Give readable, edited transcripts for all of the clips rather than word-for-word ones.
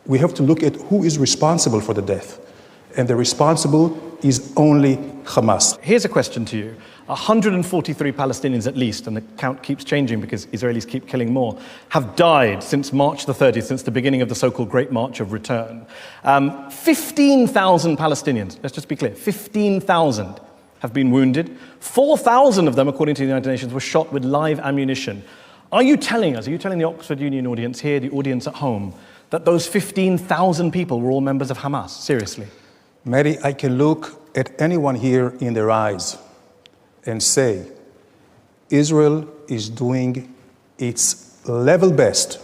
We have to look at who is responsible for the death. And the responsible is only Hamas. Here's a question to you. 143 Palestinians at least, and the count keeps changing because Israelis keep killing more, have died since March the 30th, since the beginning of the so-called Great March of Return. 15,000 Palestinians, let's just be clear, 15,000 have been wounded. 4,000 of them, according to the United Nations, were shot with live ammunition. Are you telling the Oxford Union audience here, the audience at home, that those 15,000 people were all members of Hamas? Seriously? Mary, I can look at anyone here in their eyes and say, Israel is doing its level best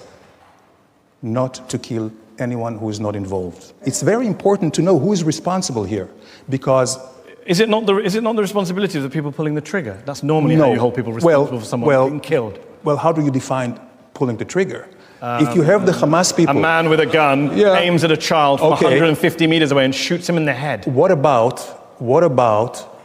not to kill anyone who is not involved. It's very important to know who is responsible here, because... Is it not the responsibility of the people pulling the trigger? That's normally how you hold people responsible for someone being killed. Well, how do you define pulling the trigger? If you have the Hamas people... A man with a gun aims at a child from 150 meters away and shoots him in the head. What about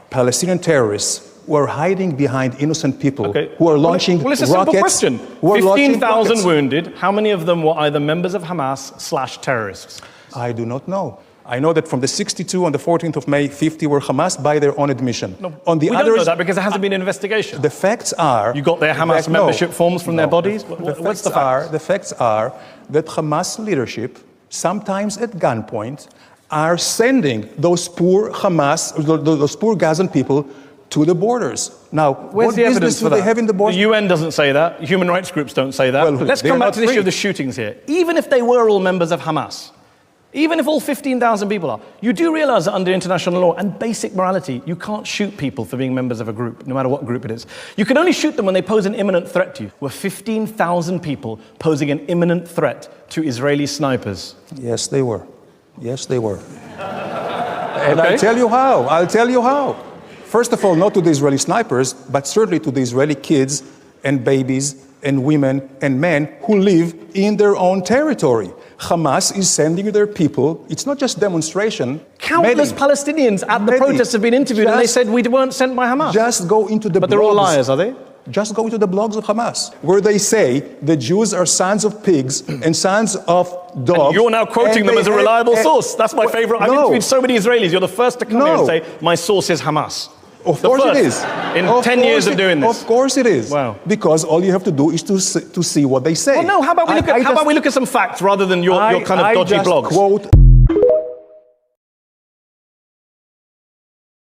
Palestinian terrorists who are hiding behind innocent people who are launching rockets? Well, it's a simple question. 15,000 wounded. How many of them were either members of Hamas/terrorists? I do not know. I know that from the 62 on the 14th of May, 50 were Hamas by their own admission. No, we don't know that because there hasn't been an investigation. The facts are... You got their Hamas membership forms from their bodies? What's the facts? The facts are that Hamas leadership, sometimes at gunpoint, are sending those poor those poor Gazan people to the borders. Now, where's the evidence for that? They have in the borders? The UN doesn't say that. Human rights groups don't say that. Well, let's come back to the issue of the shootings here. Even if they were all members of Hamas, even if all 15,000 people are, you do realize that under international law and basic morality, you can't shoot people for being members of a group, no matter what group it is. You can only shoot them when they pose an imminent threat to you. Were 15,000 people posing an imminent threat to Israeli snipers? Yes, they were. Yes, they were. And I'll tell you how. I'll tell you how. First of all, not to the Israeli snipers, but certainly to the Israeli kids and babies and women and men who live in their own territory. Hamas is sending their people. It's not just demonstration. Countless Palestinians at the protests have been interviewed and they said we weren't sent by Hamas. Just go into the blogs. But they're all liars, are they? Just go into the blogs of Hamas, where they say the Jews are sons of pigs and sons of dogs. And you're now quoting them as a reliable source. That's my favorite. I've interviewed so many Israelis. You're the first to come here and say, my source is Hamas. Of course it is. In 10 years of doing this. Of course it is. Wow. Because all you have to do is to see what they say. Well, no, how about we look at some facts rather than your kind of dodgy blogs?